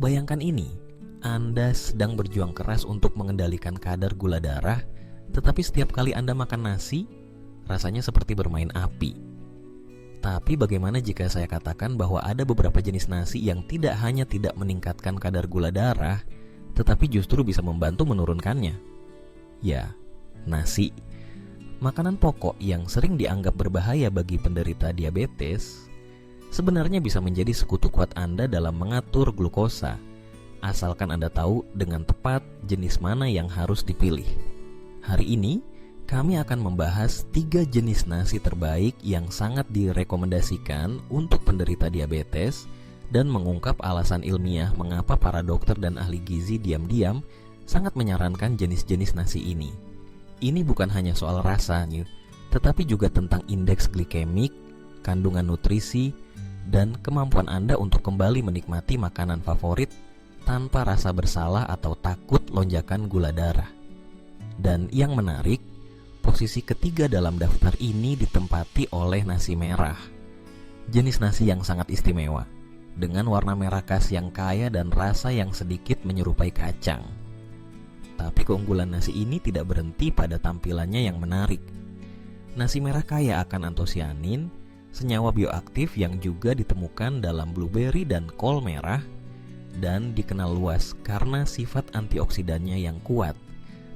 Bayangkan ini, Anda sedang berjuang keras untuk mengendalikan kadar gula darah, tetapi setiap kali Anda makan nasi, rasanya seperti bermain api. Tapi bagaimana jika saya katakan bahwa ada beberapa jenis nasi yang tidak hanya tidak meningkatkan kadar gula darah, tetapi justru bisa membantu menurunkannya? Ya, nasi. Makanan pokok yang sering dianggap berbahaya bagi penderita diabetes sebenarnya bisa menjadi sekutu kuat Anda dalam mengatur glukosa, asalkan Anda tahu dengan tepat jenis mana yang harus dipilih. Hari ini, kami akan membahas 3 jenis nasi terbaik yang sangat direkomendasikan untuk penderita diabetes dan mengungkap alasan ilmiah mengapa para dokter dan ahli gizi diam-diam sangat menyarankan jenis-jenis nasi ini. Ini bukan hanya soal rasa, tetapi juga tentang indeks glikemik, kandungan nutrisi, dan kemampuan Anda untuk kembali menikmati makanan favorit tanpa rasa bersalah atau takut lonjakan gula darah. Dan yang menarik, posisi ketiga dalam daftar ini ditempati oleh nasi merah. Jenis nasi yang sangat istimewa, dengan warna merah khas yang kaya dan rasa yang sedikit menyerupai kacang. Tapi keunggulan nasi ini tidak berhenti pada tampilannya yang menarik. Nasi merah kaya akan antosianin, senyawa bioaktif yang juga ditemukan dalam blueberry dan kol merah, dan dikenal luas karena sifat antioksidannya yang kuat.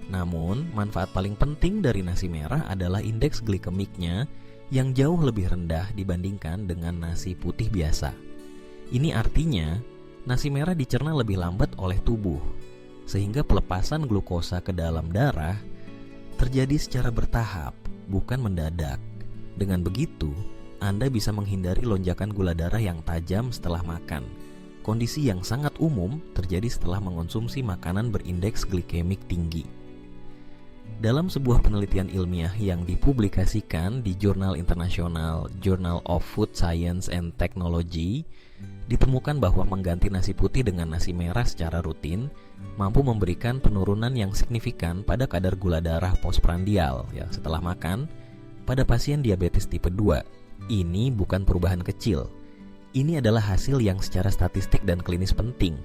Namun, manfaat paling penting dari nasi merah adalah indeks glikemiknya yang jauh lebih rendah dibandingkan dengan nasi putih biasa. Ini artinya, nasi merah dicerna lebih lambat oleh tubuh, sehingga pelepasan glukosa ke dalam darah terjadi secara bertahap, bukan mendadak. Dengan begitu, Anda bisa menghindari lonjakan gula darah yang tajam setelah makan. Kondisi yang sangat umum terjadi setelah mengonsumsi makanan berindeks glikemik tinggi. Dalam sebuah penelitian ilmiah yang dipublikasikan di jurnal internasional Journal of Food Science and Technology, ditemukan bahwa mengganti nasi putih dengan nasi merah secara rutin mampu memberikan penurunan yang signifikan pada kadar gula darah postprandial setelah makan pada pasien diabetes tipe 2. Ini bukan perubahan kecil. Ini adalah hasil yang secara statistik dan klinis penting.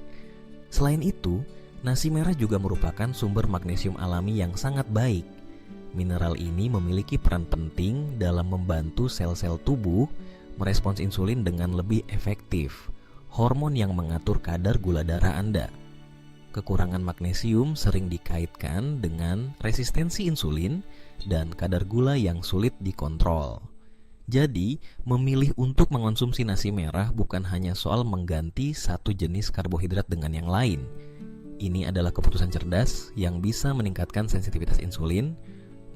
Selain itu, nasi merah juga merupakan sumber magnesium alami yang sangat baik. Mineral ini memiliki peran penting dalam membantu sel-sel tubuh merespons insulin dengan lebih efektif, hormon yang mengatur kadar gula darah Anda. Kekurangan magnesium sering dikaitkan dengan resistensi insulin dan kadar gula yang sulit dikontrol. Jadi, memilih untuk mengonsumsi nasi merah bukan hanya soal mengganti satu jenis karbohidrat dengan yang lain. Ini adalah keputusan cerdas yang bisa meningkatkan sensitivitas insulin,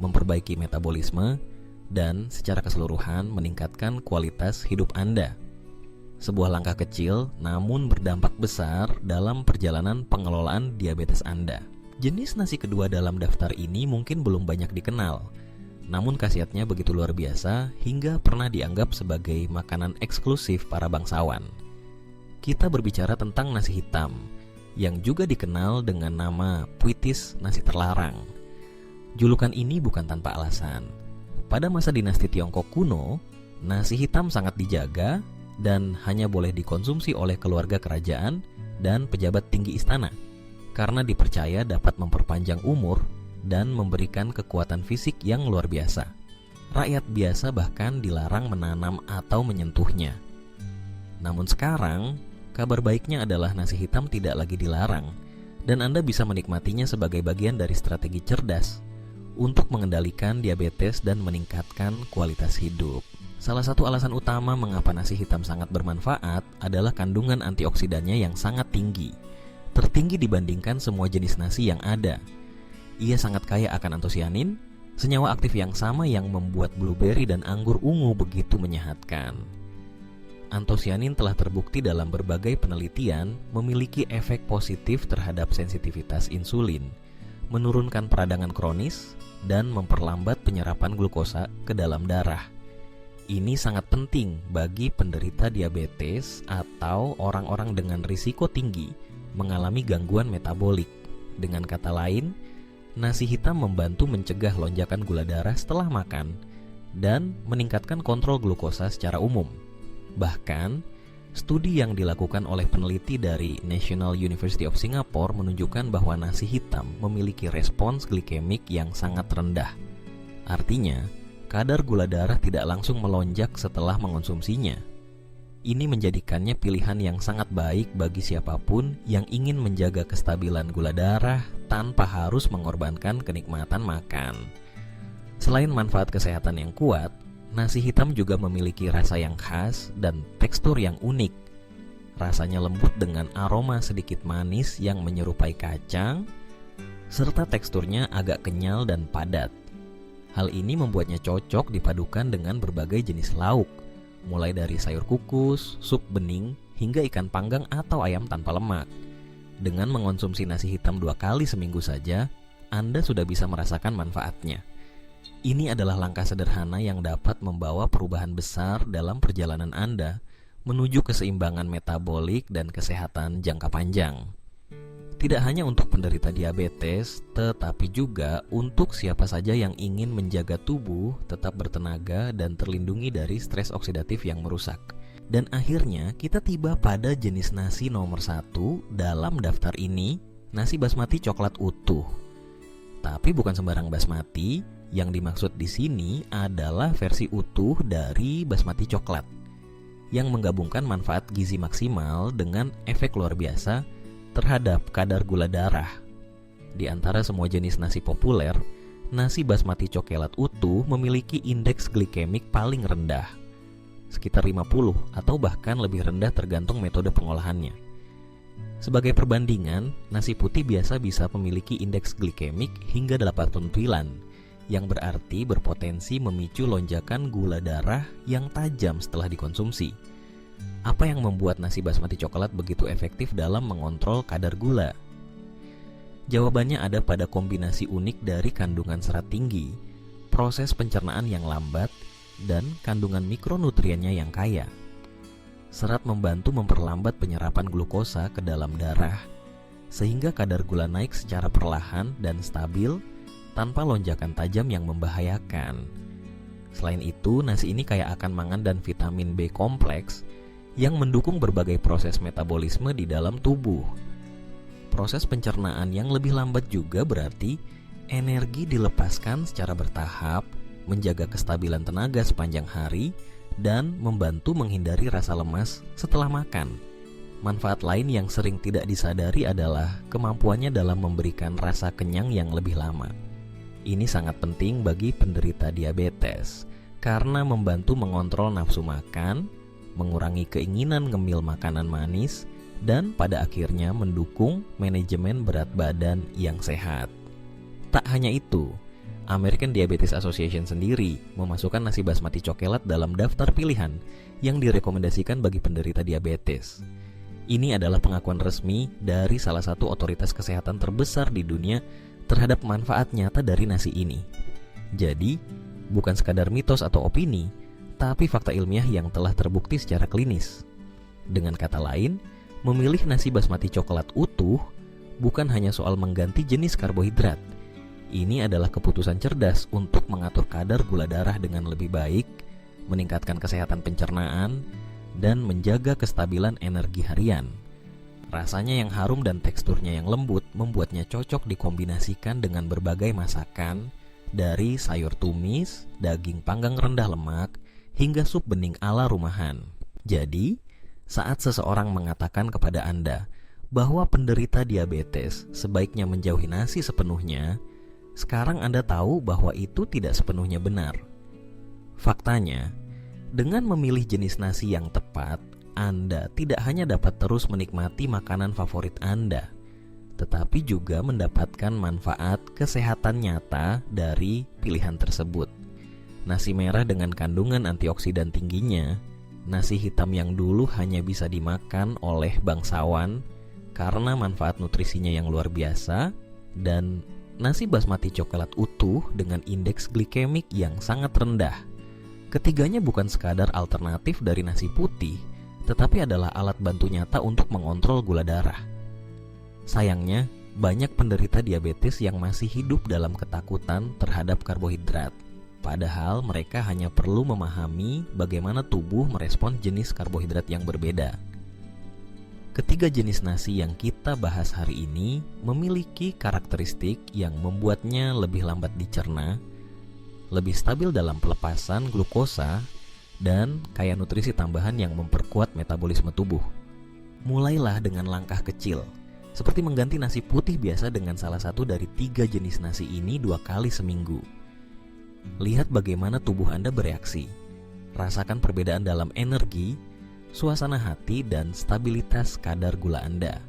memperbaiki metabolisme, dan secara keseluruhan meningkatkan kualitas hidup Anda. Sebuah langkah kecil namun berdampak besar dalam perjalanan pengelolaan diabetes Anda. Jenis nasi kedua dalam daftar ini mungkin belum banyak dikenal, namun khasiatnya begitu luar biasa hingga pernah dianggap sebagai makanan eksklusif para bangsawan. Kita berbicara tentang nasi hitam, yang juga dikenal dengan nama puitis nasi terlarang. Julukan ini bukan tanpa alasan. Pada masa dinasti Tiongkok kuno, nasi hitam sangat dijaga dan hanya boleh dikonsumsi oleh keluarga kerajaan dan pejabat tinggi istana, karena dipercaya dapat memperpanjang umur dan memberikan kekuatan fisik yang luar biasa. Rakyat biasa bahkan dilarang menanam atau menyentuhnya. Namun sekarang, kabar baiknya adalah nasi hitam tidak lagi dilarang, dan Anda bisa menikmatinya sebagai bagian dari strategi cerdas untuk mengendalikan diabetes dan meningkatkan kualitas hidup. Salah satu alasan utama mengapa nasi hitam sangat bermanfaat adalah kandungan antioksidannya yang sangat tinggi, tertinggi dibandingkan semua jenis nasi yang ada. Ia sangat kaya akan antosianin, senyawa aktif yang sama yang membuat blueberry dan anggur ungu begitu menyehatkan. Antosianin telah terbukti dalam berbagai penelitian memiliki efek positif terhadap sensitivitas insulin, menurunkan peradangan kronis, dan memperlambat penyerapan glukosa ke dalam darah. Ini sangat penting bagi penderita diabetes atau orang-orang dengan risiko tinggi mengalami gangguan metabolik. Dengan kata lain, nasi hitam membantu mencegah lonjakan gula darah setelah makan dan meningkatkan kontrol glukosa secara umum. Bahkan, Studi yang dilakukan oleh peneliti dari National University of Singapore menunjukkan bahwa nasi hitam memiliki respons glikemik yang sangat rendah. Artinya, kadar gula darah tidak langsung melonjak setelah mengonsumsinya. Ini menjadikannya pilihan yang sangat baik bagi siapapun yang ingin menjaga kestabilan gula darah tanpa harus mengorbankan kenikmatan makan. Selain manfaat kesehatan yang kuat, nasi hitam juga memiliki rasa yang khas dan tekstur yang unik. Rasanya lembut dengan aroma sedikit manis yang menyerupai kacang, serta teksturnya agak kenyal dan padat. Hal ini membuatnya cocok dipadukan dengan berbagai jenis lauk, mulai dari sayur kukus, sup bening, hingga ikan panggang atau ayam tanpa lemak. Dengan mengonsumsi nasi hitam 2 kali seminggu saja, Anda sudah bisa merasakan manfaatnya. Ini adalah langkah sederhana yang dapat membawa perubahan besar dalam perjalanan Anda menuju keseimbangan metabolik dan kesehatan jangka panjang. Tidak hanya untuk penderita diabetes, tetapi juga untuk siapa saja yang ingin menjaga tubuh tetap bertenaga dan terlindungi dari stres oksidatif yang merusak. Dan akhirnya kita tiba pada jenis nasi nomor 1 dalam daftar ini, nasi basmati coklat utuh. Tapi bukan sembarang basmati. Yang dimaksud di sini adalah versi utuh dari basmati coklat yang menggabungkan manfaat gizi maksimal dengan efek luar biasa terhadap kadar gula darah. Di antara semua jenis nasi populer, nasi basmati coklat utuh memiliki indeks glikemik paling rendah, sekitar 50 atau bahkan lebih rendah tergantung metode pengolahannya. Sebagai perbandingan, nasi putih biasa bisa memiliki indeks glikemik hingga 89, yang berarti berpotensi memicu lonjakan gula darah yang tajam setelah dikonsumsi. Apa yang membuat nasi basmati coklat begitu efektif dalam mengontrol kadar gula? Jawabannya ada pada kombinasi unik dari kandungan serat tinggi, proses pencernaan yang lambat, dan kandungan mikronutriennya yang kaya. Serat membantu memperlambat penyerapan glukosa ke dalam darah, sehingga kadar gula naik secara perlahan dan stabil tanpa lonjakan tajam yang membahayakan. Selain itu, nasi ini kaya akan mangan dan vitamin B kompleks yang mendukung berbagai proses metabolisme di dalam tubuh. Proses pencernaan yang lebih lambat juga berarti energi dilepaskan secara bertahap, menjaga kestabilan tenaga sepanjang hari, dan membantu menghindari rasa lemas setelah makan. Manfaat lain yang sering tidak disadari adalah kemampuannya dalam memberikan rasa kenyang yang lebih lama. Ini sangat penting bagi penderita diabetes karena membantu mengontrol nafsu makan, mengurangi keinginan ngemil makanan manis, dan pada akhirnya mendukung manajemen berat badan yang sehat. Tak hanya itu, American Diabetes Association sendiri memasukkan nasi basmati coklat dalam daftar pilihan yang direkomendasikan bagi penderita diabetes. Ini adalah pengakuan resmi dari salah satu otoritas kesehatan terbesar di dunia terhadap manfaat nyata dari nasi ini. Jadi, bukan sekadar mitos atau opini, tapi fakta ilmiah yang telah terbukti secara klinis. Dengan kata lain, memilih nasi basmati coklat utuh bukan hanya soal mengganti jenis karbohidrat. Ini adalah keputusan cerdas untuk mengatur kadar gula darah dengan lebih baik, meningkatkan kesehatan pencernaan, dan menjaga kestabilan energi harian. Rasanya yang harum dan teksturnya yang lembut membuatnya cocok dikombinasikan dengan berbagai masakan, dari sayur tumis, daging panggang rendah lemak, hingga sup bening ala rumahan. Jadi, saat seseorang mengatakan kepada Anda bahwa penderita diabetes sebaiknya menjauhi nasi sepenuhnya, sekarang Anda tahu bahwa itu tidak sepenuhnya benar. Faktanya, dengan memilih jenis nasi yang tepat, Anda tidak hanya dapat terus menikmati makanan favorit Anda, tetapi juga mendapatkan manfaat kesehatan nyata dari pilihan tersebut. Nasi merah dengan kandungan antioksidan tingginya, nasi hitam yang dulu hanya bisa dimakan oleh bangsawan karena manfaat nutrisinya yang luar biasa, dan nasi basmati coklat utuh dengan indeks glikemik yang sangat rendah. Ketiganya bukan sekadar alternatif dari nasi putih, tetapi adalah alat bantu nyata untuk mengontrol gula darah. Sayangnya, banyak penderita diabetes yang masih hidup dalam ketakutan terhadap karbohidrat. Padahal mereka hanya perlu memahami bagaimana tubuh merespons jenis karbohidrat yang berbeda. Ketiga jenis nasi yang kita bahas hari ini memiliki karakteristik yang membuatnya lebih lambat dicerna, lebih stabil dalam pelepasan glukosa, dan kaya nutrisi tambahan yang memperkuat metabolisme tubuh. Mulailah dengan langkah kecil, seperti mengganti nasi putih biasa dengan salah satu dari 3 jenis nasi ini 2 kali seminggu. Lihat bagaimana tubuh Anda bereaksi. Rasakan perbedaan dalam energi, suasana hati, dan stabilitas kadar gula Anda.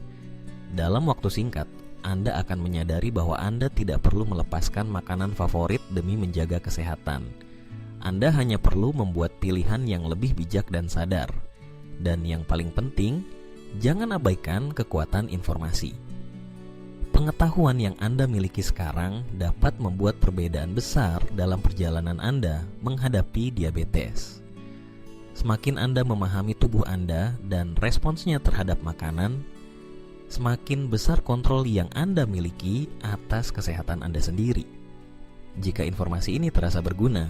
Dalam waktu singkat, Anda akan menyadari bahwa Anda tidak perlu melepaskan makanan favorit demi menjaga kesehatan. Anda hanya perlu membuat pilihan yang lebih bijak dan sadar. Dan yang paling penting, jangan abaikan kekuatan informasi. Pengetahuan yang Anda miliki sekarang dapat membuat perbedaan besar dalam perjalanan Anda menghadapi diabetes. Semakin Anda memahami tubuh Anda dan responsnya terhadap makanan, semakin besar kontrol yang Anda miliki atas kesehatan Anda sendiri. Jika informasi ini terasa berguna,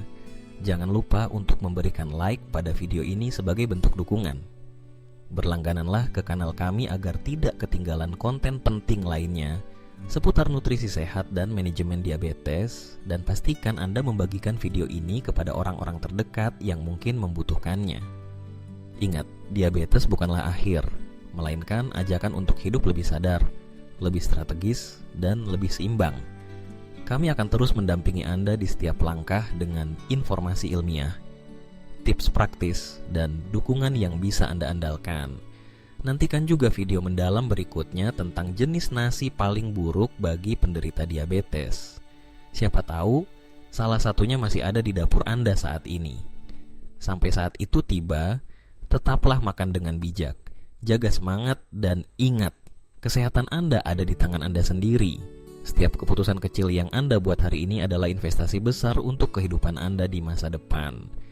jangan lupa untuk memberikan like pada video ini sebagai bentuk dukungan. Berlanggananlah ke kanal kami agar tidak ketinggalan konten penting lainnya seputar nutrisi sehat dan manajemen diabetes, dan pastikan Anda membagikan video ini kepada orang-orang terdekat yang mungkin membutuhkannya. Ingat, diabetes bukanlah akhir, melainkan ajakan untuk hidup lebih sadar, lebih strategis, dan lebih seimbang. Kami akan terus mendampingi Anda di setiap langkah dengan informasi ilmiah, tips praktis, dan dukungan yang bisa Anda andalkan. Nantikan juga video mendalam berikutnya tentang jenis nasi paling buruk bagi penderita diabetes. Siapa tahu, salah satunya masih ada di dapur Anda saat ini. Sampai saat itu tiba, tetaplah makan dengan bijak, jaga semangat, dan ingat, kesehatan Anda ada di tangan Anda sendiri. Setiap keputusan kecil yang Anda buat hari ini adalah investasi besar untuk kehidupan Anda di masa depan.